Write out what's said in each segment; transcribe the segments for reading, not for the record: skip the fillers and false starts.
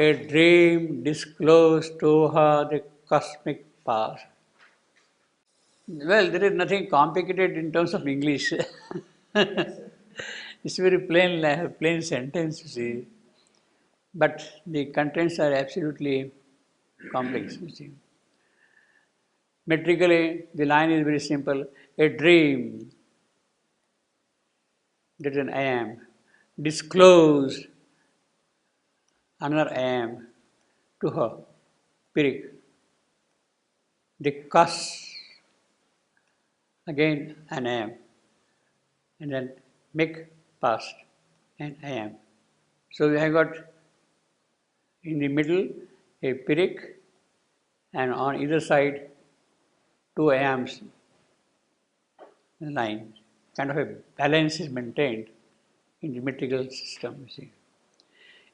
A dream disclosed to her the cosmic past. Well, there is nothing complicated in terms of English. It's very plain sentence, you see. But the contents are absolutely complex, you see. Metrically, the line is very simple. A dream, that is an I am, disclosed another I am to her, Pirik. The cus, again an I am, and then make past, and I am. So we have got in the middle a Pirik, and on either side two I ams line. Kind of a balance is maintained in the metrical system, you see.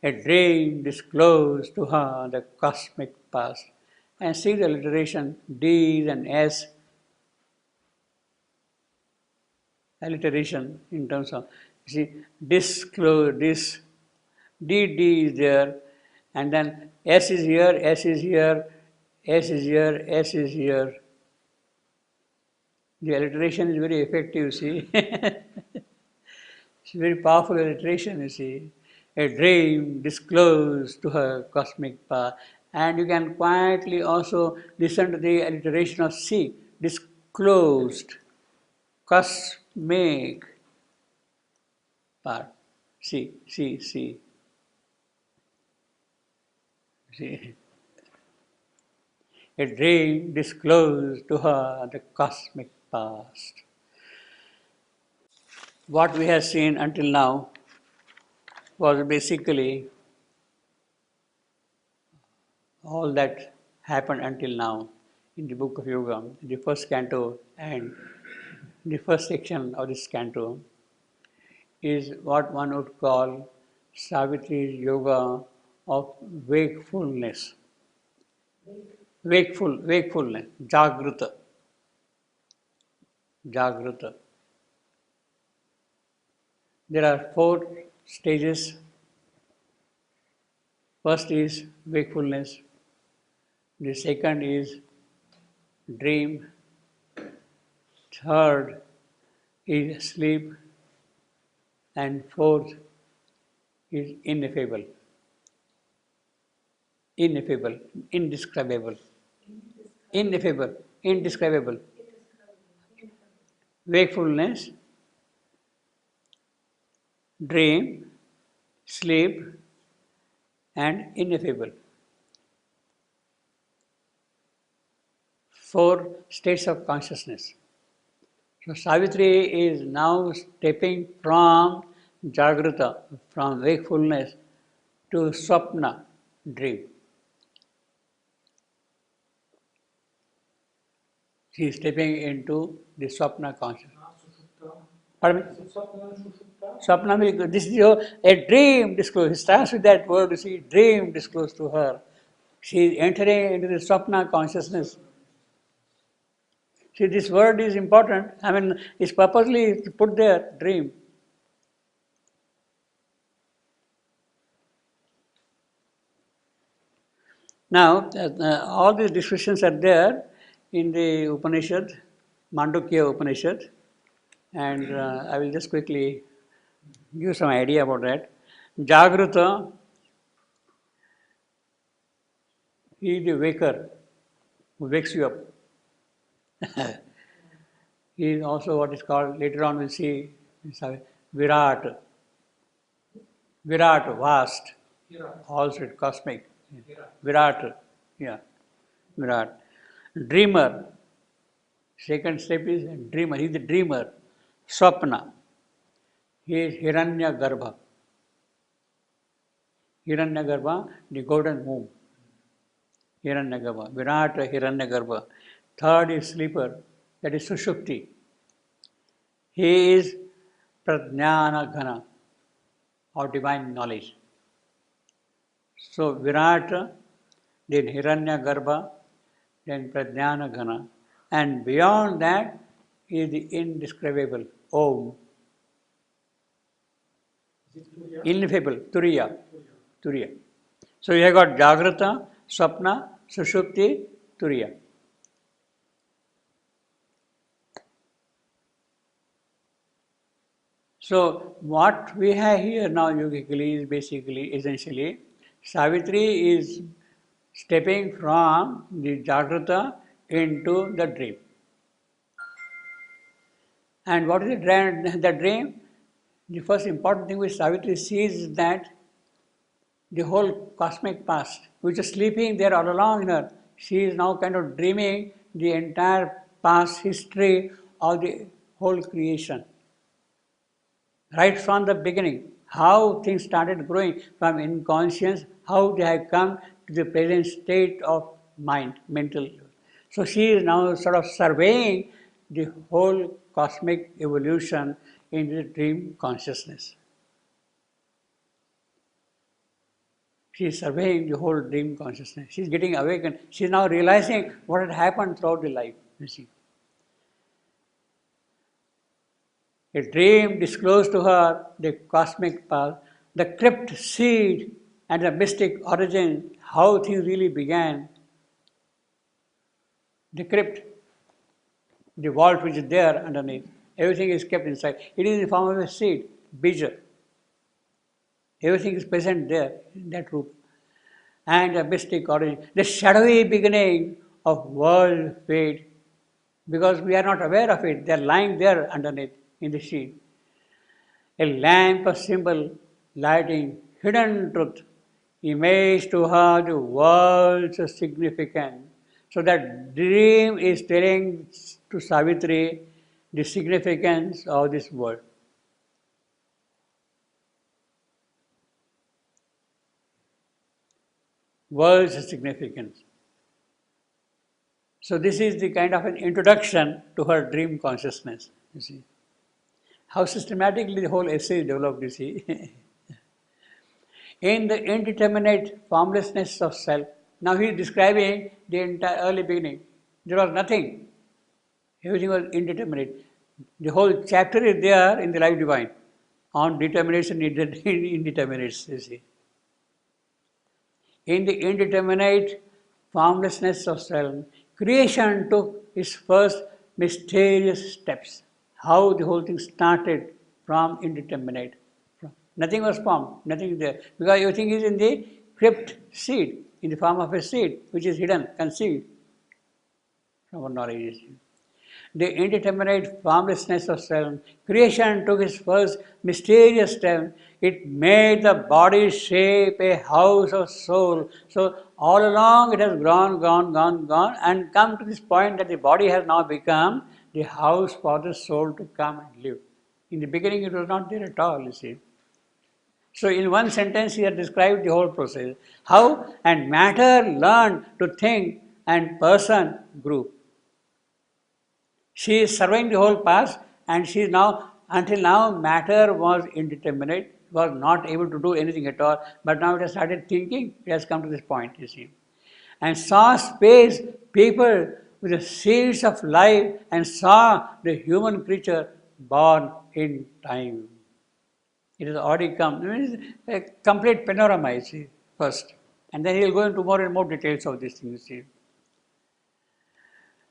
A dream disclosed to her the cosmic past. And see the alliteration D and S alliteration in terms of, you see, disclose, this D is there, and then S is here, S is here, S is here, S is here. The alliteration is very effective, you see. It's a very powerful alliteration, you see. A dream disclosed to her cosmic path. And you can quietly also listen to the alliteration of C, disclosed, cosmic path. C. See. A dream disclosed to her the cosmic past. What we have seen until now was basically all that happened until now in the book of Yoga, the first canto and the first section of this canto is what one would call Savitri's yoga of wakefulness. Wakefulness, Jagruta. There are 4 stages. First is wakefulness. The second is dream. Third is sleep. And fourth is ineffable. Indescribable. Wakefulness, dream, sleep, and ineffable. 4 states of consciousness. So Savitri is now stepping from Jagruta, from wakefulness, to Swapna, dream. She is stepping into the Swapna consciousness. Pardon me? Swapna, this is a dream disclosed. It starts with that word, you see, dream disclosed to her. She is entering into the Swapna consciousness. See, this word is important. I mean, it's purposely put there, dream. Now, all these discussions are there in the Upanishad, Mandukya Upanishad, and I will just quickly give some idea about that. Jagruta is the waker who wakes you up. He is also what is called, later on we'll see, Virat. Virat, vast, also cosmic. Virat, Virat. Dreamer. Second step is dreamer. He is the dreamer. Swapna. He is Hiranyagarbha. Hiranyagarbha, the golden womb. Hiranyagarbha. Virat Hiranyagarbha. Third is sleeper, that is Sushupti. He is Prajnana Ghana, or divine knowledge. So Virat, then Hiranyagarbha, then Prajnana Ghana, and beyond that is the indescribable Om. Ineffable, Turiya. So you have got Jagrata, Swapna, Sushupti, Turiya. So what we have here now yogically is basically, essentially, Savitri is stepping from the Jagrata into the dream. And what is the dream? The dream, the first important thing which Savitri sees is that the whole cosmic past, which is sleeping there all along in her, she is now kind of dreaming the entire past history of the whole creation. Right from the beginning, how things started growing from inconscience, how they have come to the present state of mind, mental. So she is now sort of surveying the whole cosmic evolution in the dream consciousness. She is surveying the whole dream consciousness. She is getting awakened. She is now realizing what had happened throughout the life. You see. A dream disclosed to her the cosmic path, the crypt seed and the mystic origin, how things really began. The crypt, the vault which is there underneath, everything is kept inside. It is in the form of a seed, bija. Everything is present there in that root. And the mystic origin, the shadowy beginning of world fate, because we are not aware of it, they are lying there underneath in the seed. A lamp, a symbol, lighting hidden truth, image to her the world's significance. So that dream is telling to Savitri the significance of this world. World's significance. So this is the kind of an introduction to her dream consciousness, you see. How systematically the whole essay is developed, you see. In the indeterminate formlessness of self. Now he is describing the entire early beginning. There was nothing. Everything was indeterminate. The whole chapter is there in the Life Divine on determination in indeterminates, you see. In the indeterminate formlessness of self, creation took its first mysterious steps. How the whole thing started from indeterminate. Nothing was formed, nothing is there. Because everything is in the crypt seed, in the form of a seed, which is hidden, concealed from our knowledge. The indeterminate formlessness of self, creation took its first mysterious step. It made the body shape a house of soul. So all along it has gone, and come to this point that the body has now become the house for the soul to come and live. In the beginning it was not there at all, you see. So in one sentence he has described the whole process. How and matter learned to think and person grew. She is surveying the whole past, and she is now, until now, matter was indeterminate, was not able to do anything at all, but now it has started thinking, it has come to this point, you see. And saw space, people with the seeds of life, and saw the human creature born in time. It has already come. It is a complete panorama, you see, first. And then he will go into more and more details of this thing, you see.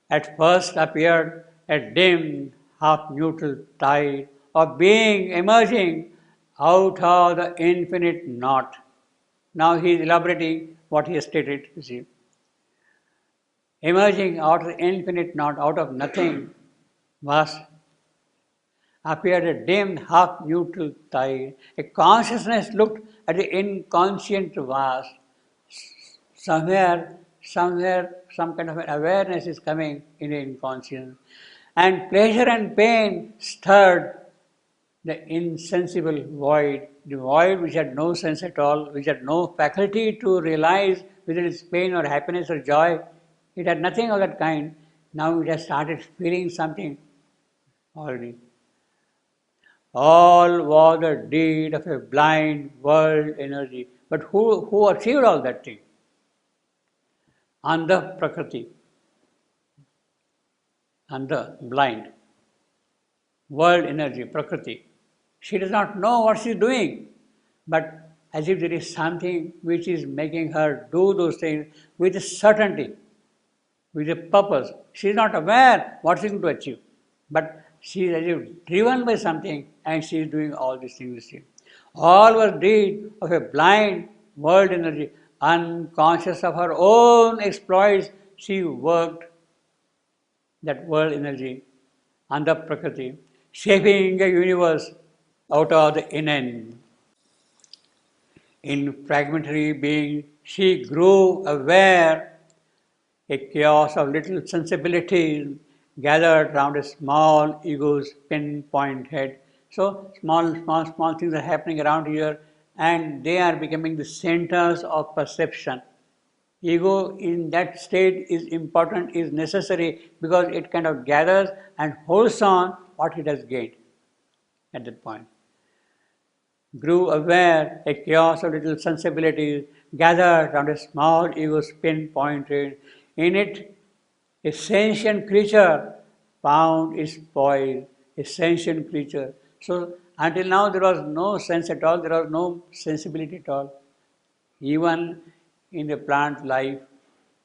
At first appeared a dim, half-neutral tide of being emerging out of the infinite naught. Now he is elaborating what he has stated, you see. Emerging out of the infinite naught, out of nothing, was appeared a dim, half-neutral tide. A consciousness looked at the inconscient vast. Somewhere, some kind of an awareness is coming in the inconscience. And pleasure and pain stirred the insensible void, the void which had no sense at all, which had no faculty to realize whether it's pain or happiness or joy. It had nothing of that kind. Now it has started feeling something already. All was the deed of a blind world energy. But who achieved all that thing? Andha Prakriti. Andha, blind. World energy, Prakriti. She does not know what she is doing. But as if there is something which is making her do those things with a certainty, with a purpose. She is not aware what she is going to achieve, but she is as if driven by something and she is doing all these things. All was deed of a blind world energy, unconscious of her own exploits. She worked that world energy under Prakriti, shaping a universe out of the inane. In fragmentary being, she grew aware, a chaos of little sensibilities gathered round a small ego's pinpoint head. So small things are happening around here and they are becoming the centers of perception. Ego in that state is important, is necessary because it kind of gathers and holds on what it has gained at that point. Grew aware, a chaos of little sensibilities gathered round a small ego's pinpointed. In it, a sentient creature found its poise, a sentient creature. So until now there was no sense at all, there was no sensibility at all. Even in the plant life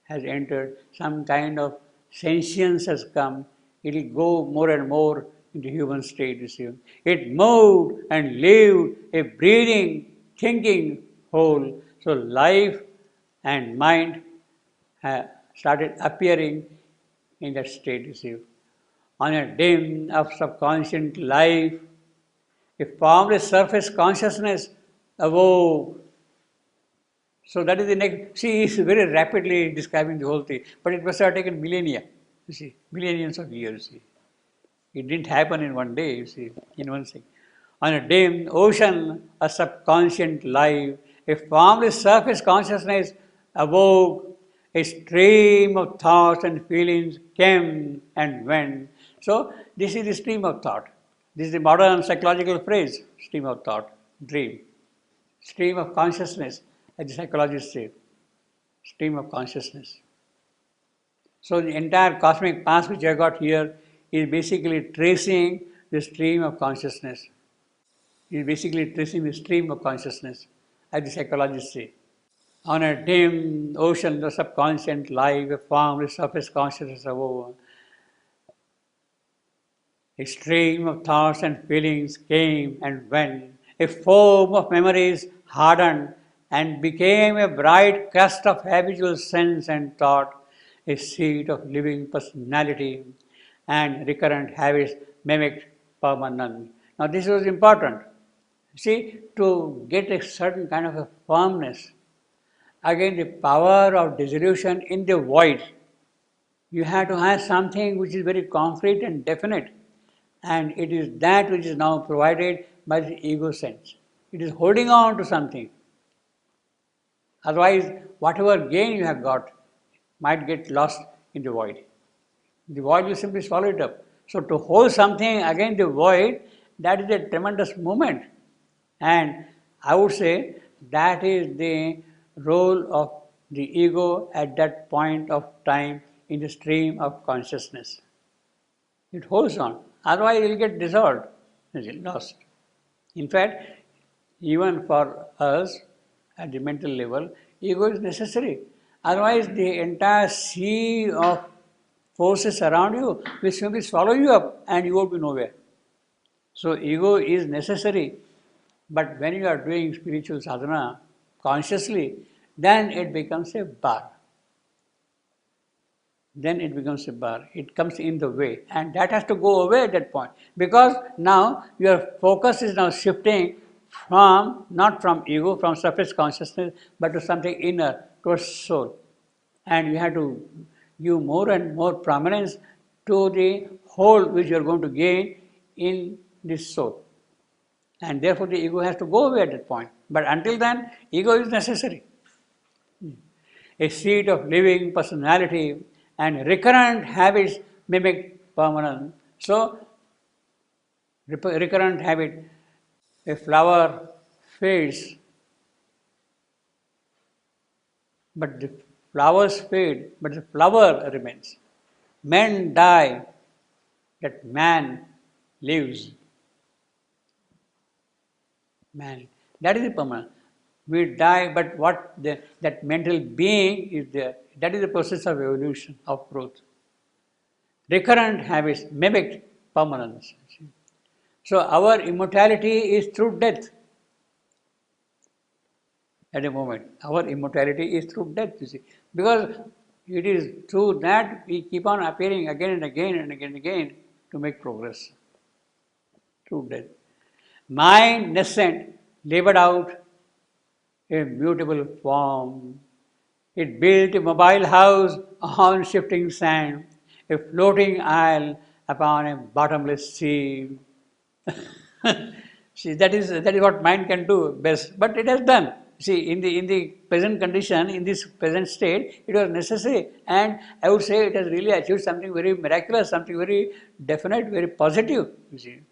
has entered, some kind of sentience has come, it will go more and more into human state, you see. It moved and lived a breathing, thinking whole. So life and mind have started appearing in that state, you see. On a dim of subconscious life, a formless surface consciousness awoke. So that is the next. She is very rapidly describing the whole thing, but it must have taken millennia, you see, millions of years. You see. It didn't happen in one day, you see, in one second. On a dim ocean, a subconscious life, a formless surface consciousness awoke, a stream of thoughts and feelings came and went. So this is the stream of thought. This is the modern psychological phrase, stream of thought, dream. Stream of consciousness, as the psychologists say, stream of consciousness. So the entire cosmic past which I got here is basically tracing the stream of consciousness. Is basically tracing the stream of consciousness, as the psychologists say. On a dim ocean, the subconscious life, a formless surface consciousness of over. A stream of thoughts and feelings came and went. A foam of memories hardened and became a bright crust of habitual sense and thought, a seed of living personality, and recurrent habits mimicked permanent. Now this was important. See, to get a certain kind of a firmness, again the power of dissolution in the void, you have to have something which is very concrete and definite. And it is that which is now provided by the ego sense. It is holding on to something. Otherwise, whatever gain you have got might get lost in the void. The void will simply swallow it up. So to hold something against the void, that is a tremendous movement. And I would say that is the role of the ego at that point of time in the stream of consciousness. It holds on. Otherwise, it will get dissolved, lost. In fact, even for us at the mental level, ego is necessary. Otherwise, the entire sea of forces around you will simply swallow you up and you won't be nowhere. So, ego is necessary. But when you are doing spiritual sadhana consciously, then it becomes a bar. Then it becomes a bar. It comes in the way. And that has to go away at that point. Because now your focus is now shifting from, not from ego, from surface consciousness, but to something inner, towards soul. And you have to give more and more prominence to the whole which you are going to gain in this soul. And therefore the ego has to go away at that point. But until then, ego is necessary. A seed of living personality and recurrent habits mimic permanent. So, recurrent habit, a flower fades, but the flowers fade, but the flower remains. Men die, that man lives. Man, that is the permanent. We die, but that mental being is there. That is the process of evolution, of growth. Recurrent habits mimic permanence. So our immortality is through death at a moment. Our immortality is through death, you see. Because it is through that we keep on appearing again and again and again and again to make progress. Through death. Mind nascent labored out a mutable form. It built a mobile house on shifting sand, a floating isle upon a bottomless sea. See, that is what mind can do best. But it has done. See, in the present condition, in this present state, it was necessary, and I would say it has really achieved something very miraculous, something very definite, very positive. You see.